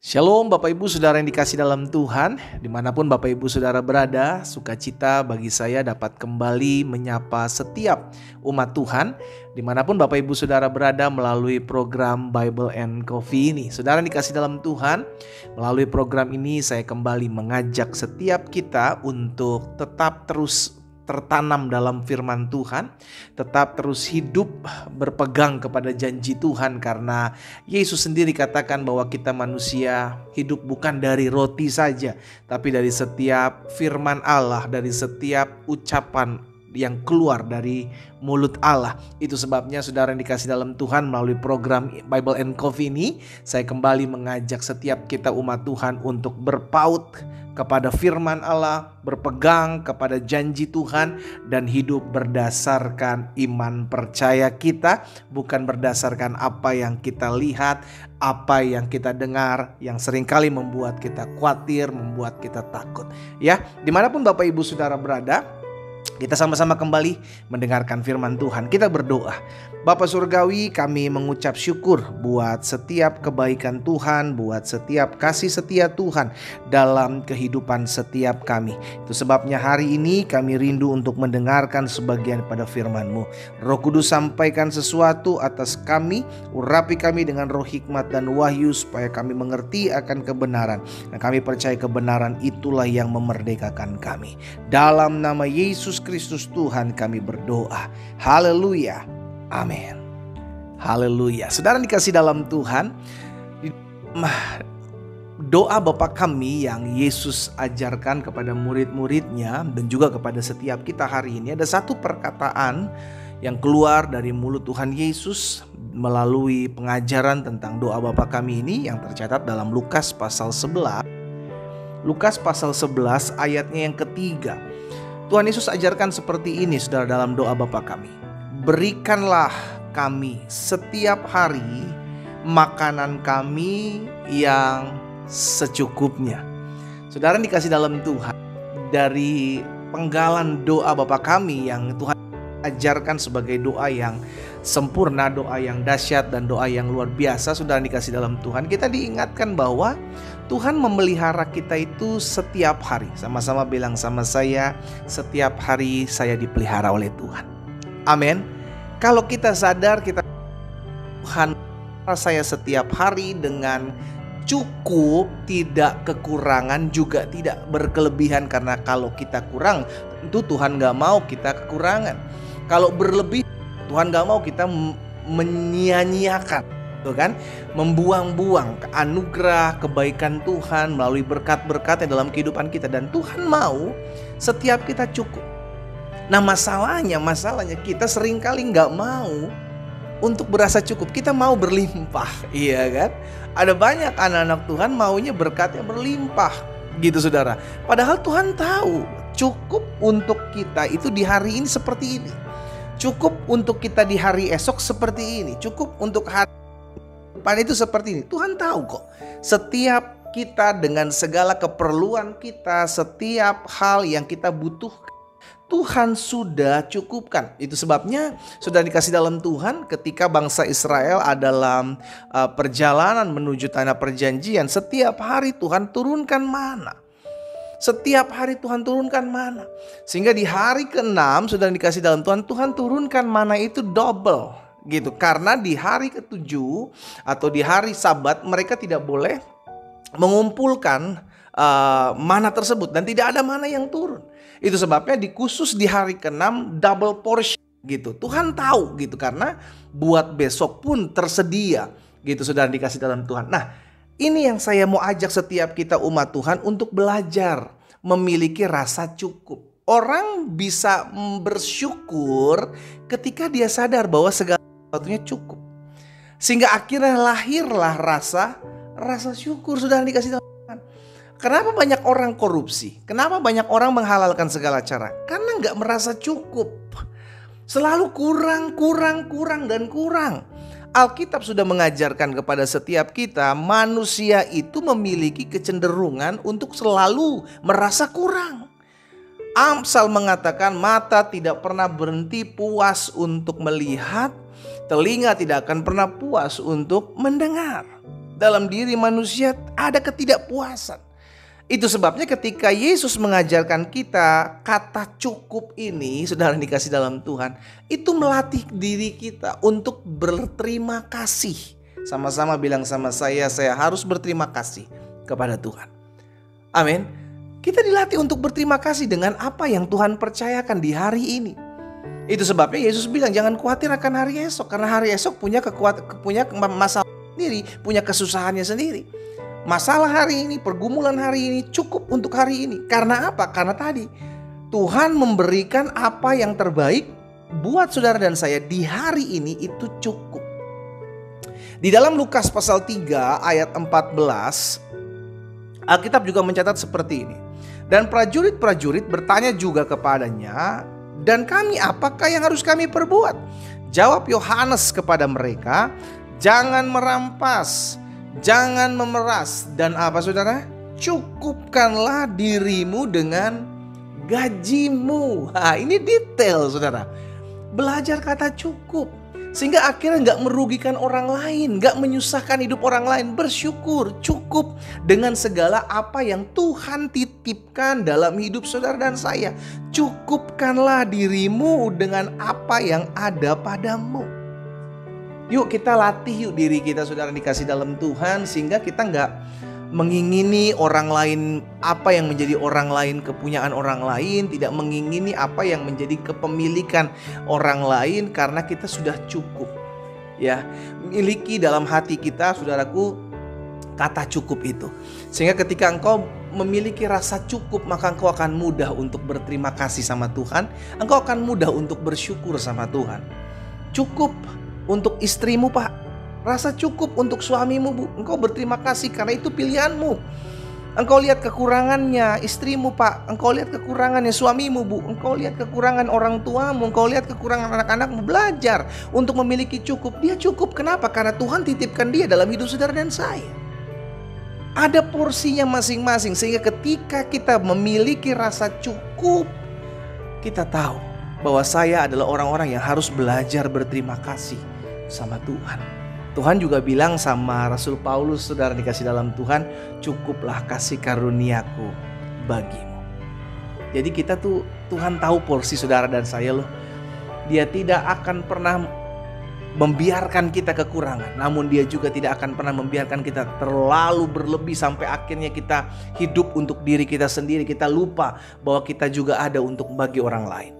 Shalom Bapak Ibu Saudara yang dikasih dalam Tuhan. Dimanapun Bapak Ibu Saudara berada, sukacita bagi saya dapat kembali menyapa setiap umat Tuhan dimanapun Bapak Ibu Saudara berada melalui program Bible and Coffee ini. Saudara yang dikasih dalam Tuhan, melalui program ini saya kembali mengajak setiap kita untuk tetap terus tertanam dalam firman Tuhan, tetap terus hidup berpegang kepada janji Tuhan, karena Yesus sendiri katakan bahwa kita manusia hidup bukan dari roti saja, tapi dari setiap firman Allah, dari setiap ucapan yang keluar dari mulut Allah. Itu sebabnya saudara yang dikasih dalam Tuhan, melalui program Bible and Coffee ini saya kembali mengajak setiap kita umat Tuhan untuk berpaut kepada firman Allah, berpegang kepada janji Tuhan, dan hidup berdasarkan iman percaya kita, bukan berdasarkan apa yang kita lihat, apa yang kita dengar, yang seringkali membuat kita khawatir, membuat kita takut. Ya, dimanapun Bapak Ibu Saudara berada, kita sama-sama kembali mendengarkan firman Tuhan. Kita berdoa. Bapa Surgawi, kami mengucap syukur buat setiap kebaikan Tuhan, buat setiap kasih setia Tuhan dalam kehidupan setiap kami. Itu sebabnya hari ini kami rindu untuk mendengarkan sebagian pada firman-Mu. Roh Kudus, sampaikan sesuatu atas kami, urapi kami dengan roh hikmat dan wahyu supaya kami mengerti akan kebenaran. Dan kami percaya kebenaran itulah yang memerdekakan kami. Dalam nama Yesus Kristus Tuhan kami berdoa. Haleluya. Amin. Haleluya. Saudara dikasih dalam Tuhan, doa Bapa kami yang Yesus ajarkan kepada murid-muridnya dan juga kepada setiap kita hari ini, ada satu perkataan yang keluar dari mulut Tuhan Yesus melalui pengajaran tentang doa Bapa kami ini yang tercatat dalam Lukas pasal 11. Lukas pasal 11 ayatnya yang ketiga. Tuhan Yesus ajarkan seperti ini, saudara, dalam doa Bapa kami. Berikanlah kami setiap hari makanan kami yang secukupnya. Saudara dikasih dalam Tuhan, dari penggalan doa Bapa kami yang Tuhan ajarkan sebagai doa yang sempurna, doa yang dahsyat, dan doa yang luar biasa, saudara dikasih dalam Tuhan, kita diingatkan bahwa Tuhan memelihara kita itu setiap hari. Sama-sama bilang sama saya, setiap hari saya dipelihara oleh Tuhan. Amin. Kalau kita sadar kita Tuhan saya setiap hari dengan cukup, tidak kekurangan, juga tidak berkelebihan. Karena kalau kita kurang, tentu Tuhan gak mau kita kekurangan. Kalau berlebih, Tuhan gak mau kita menyia-nyiakan, kan? Membuang-buang anugerah kebaikan Tuhan melalui berkat-berkatnya dalam kehidupan kita. Dan Tuhan mau setiap kita cukup. Nah masalahnya kita seringkali gak mau untuk berasa cukup. Kita mau berlimpah, iya kan? Ada banyak anak-anak Tuhan maunya berkatnya berlimpah gitu, saudara. Padahal Tuhan tahu cukup untuk kita itu di hari ini seperti ini, cukup untuk kita di hari esok seperti ini, cukup untuk hari depan itu seperti ini. Tuhan tahu kok setiap kita dengan segala keperluan kita, setiap hal yang kita butuhkan, Tuhan sudah cukupkan. Itu sebabnya sudah dikasih dalam Tuhan, ketika bangsa Israel dalam perjalanan menuju tanah perjanjian, setiap hari Tuhan turunkan mana. Setiap hari Tuhan turunkan mana. Sehingga di hari ke-6 sudah dikasih dalam Tuhan, Tuhan turunkan mana itu double gitu. Karena di hari ke-7 atau di hari Sabat mereka tidak boleh mengumpulkan mana tersebut, dan tidak ada mana yang turun. Itu sebabnya khusus di hari ke-6 double portion gitu. Tuhan tahu gitu, karena buat besok pun tersedia gitu, saudara dikasih dalam Tuhan. Nah, ini yang saya mau ajak setiap kita umat Tuhan untuk belajar memiliki rasa cukup. Orang bisa bersyukur ketika dia sadar bahwa segala sesuatunya cukup. Sehingga akhirnya lahirlah rasa syukur, saudara dikasih dalam Tuhan. Kenapa banyak orang korupsi? Kenapa banyak orang menghalalkan segala cara? Karena gak merasa cukup. Selalu kurang. Alkitab sudah mengajarkan kepada setiap kita, manusia itu memiliki kecenderungan untuk selalu merasa kurang. Amsal mengatakan, mata tidak pernah berhenti puas untuk melihat, telinga tidak akan pernah puas untuk mendengar. Dalam diri manusia ada ketidakpuasan. Itu sebabnya ketika Yesus mengajarkan kita kata cukup ini, saudara dikasih dalam Tuhan, itu melatih diri kita untuk berterima kasih. Sama-sama bilang sama saya harus berterima kasih kepada Tuhan. Amin. Kita dilatih untuk berterima kasih dengan apa yang Tuhan percayakan di hari ini. Itu sebabnya Yesus bilang jangan khawatir akan hari esok, karena hari esok punya masalah sendiri, punya kesusahannya sendiri. Masalah hari ini, pergumulan hari ini cukup untuk hari ini. Karena apa? Karena tadi Tuhan memberikan apa yang terbaik buat saudara dan saya di hari ini, itu cukup. Di dalam Lukas pasal 3 ayat 14, Alkitab juga mencatat seperti ini. Dan prajurit-prajurit bertanya juga kepadanya, dan kami apakah yang harus kami perbuat? Jawab Yohanes kepada mereka, jangan merampas, jangan memeras, dan apa saudara? Cukupkanlah dirimu dengan gajimu. Ini detail saudara. Belajar kata cukup, sehingga akhirnya gak merugikan orang lain, gak menyusahkan hidup orang lain. Bersyukur, cukup dengan segala apa yang Tuhan titipkan dalam hidup saudara dan saya. Cukupkanlah dirimu dengan apa yang ada padamu. Yuk kita latih yuk diri kita saudara dikasih dalam Tuhan, sehingga kita gak mengingini orang lain, apa yang menjadi orang lain, kepunyaan orang lain, tidak mengingini apa yang menjadi kepemilikan orang lain, karena kita sudah cukup. Ya, miliki dalam hati kita saudaraku kata cukup itu. Sehingga ketika engkau memiliki rasa cukup, maka engkau akan mudah untuk berterima kasih sama Tuhan. Engkau akan mudah untuk bersyukur sama Tuhan. Cukup untuk istrimu Pak, rasa cukup untuk suamimu Bu, engkau berterima kasih karena itu pilihanmu. Engkau lihat kekurangannya istrimu Pak, engkau lihat kekurangannya suamimu Bu, engkau lihat kekurangan orang tuamu, engkau lihat kekurangan anak-anakmu. Belajar untuk memiliki cukup. Dia cukup, kenapa? Karena Tuhan titipkan dia dalam hidup saudara dan saya. Ada porsinya masing-masing, sehingga ketika kita memiliki rasa cukup, kita tahu bahwa saya adalah orang-orang yang harus belajar berterima kasih sama Tuhan. Tuhan juga bilang sama Rasul Paulus, saudara dikasih dalam Tuhan, cukuplah kasih karuniaku bagimu. Jadi kita tuh, Tuhan tahu porsi saudara dan saya loh. Dia tidak akan pernah membiarkan kita kekurangan, namun dia juga tidak akan pernah membiarkan kita terlalu berlebih sampai akhirnya kita hidup untuk diri kita sendiri. Kita lupa bahwa kita juga ada untuk bagi orang lain.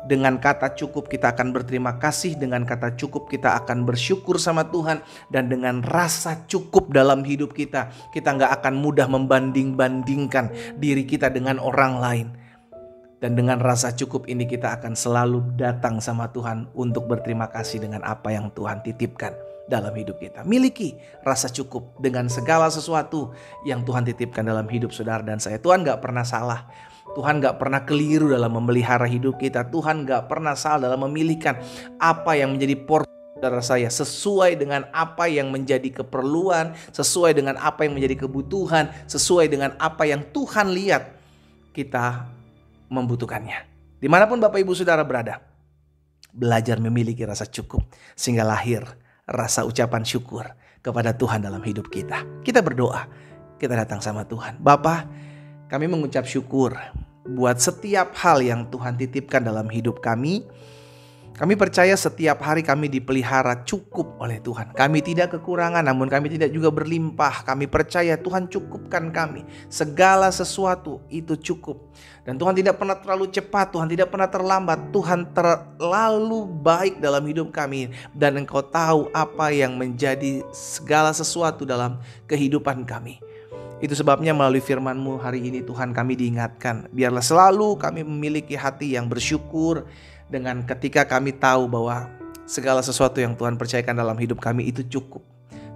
Dengan kata cukup kita akan berterima kasih, dengan kata cukup kita akan bersyukur sama Tuhan, dan dengan rasa cukup dalam hidup kita, kita gak akan mudah membanding-bandingkan diri kita dengan orang lain. Dan dengan rasa cukup ini kita akan selalu datang sama Tuhan untuk berterima kasih dengan apa yang Tuhan titipkan dalam hidup kita. Miliki rasa cukup dengan segala sesuatu yang Tuhan titipkan dalam hidup saudara dan saya. Tuhan gak pernah salah. Tuhan gak pernah keliru dalam memelihara hidup kita. Tuhan gak pernah salah dalam memilihkan apa yang menjadi porsi saudara saya sesuai dengan apa yang menjadi keperluan, sesuai dengan apa yang menjadi kebutuhan, sesuai dengan apa yang Tuhan lihat kita membutuhkannya. Dimanapun Bapak Ibu Saudara berada, belajar memiliki rasa cukup sehingga lahir rasa ucapan syukur kepada Tuhan dalam hidup kita. Kita berdoa, kita datang sama Tuhan. Bapa, kami mengucap syukur buat setiap hal yang Tuhan titipkan dalam hidup kami. Kami percaya setiap hari kami dipelihara cukup oleh Tuhan. Kami tidak kekurangan, namun kami tidak juga berlimpah. Kami percaya Tuhan cukupkan kami. Segala sesuatu itu cukup. Dan Tuhan tidak pernah terlalu cepat, Tuhan tidak pernah terlambat. Tuhan terlalu baik dalam hidup kami. Dan Engkau tahu apa yang menjadi segala sesuatu dalam kehidupan kami. Itu sebabnya melalui firman-Mu hari ini Tuhan kami diingatkan. Biarlah selalu kami memiliki hati yang bersyukur. Dengan ketika kami tahu bahwa segala sesuatu yang Tuhan percayakan dalam hidup kami itu cukup.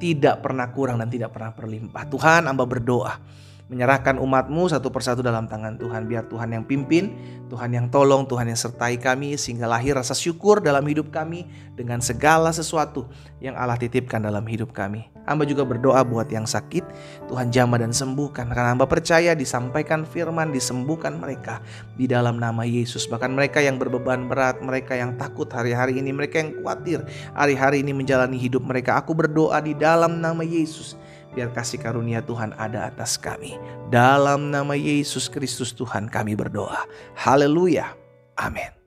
Tidak pernah kurang dan tidak pernah berlimpah. Tuhan, hamba berdoa. Menyerahkan umat-Mu satu persatu dalam tangan Tuhan. Biar Tuhan yang pimpin, Tuhan yang tolong, Tuhan yang sertai kami. Sehingga lahir rasa syukur dalam hidup kami. Dengan segala sesuatu yang Allah titipkan dalam hidup kami. Hamba juga berdoa buat yang sakit. Tuhan jamah dan sembuhkan. Karena hamba percaya disampaikan firman, disembuhkan mereka di dalam nama Yesus. Bahkan mereka yang berbeban berat, mereka yang takut hari-hari ini, mereka yang khawatir hari-hari ini menjalani hidup mereka. Aku berdoa di dalam nama Yesus. biar kasih karunia Tuhan ada atas kami. Dalam nama Yesus Kristus Tuhan kami berdoa. Haleluya. Amin.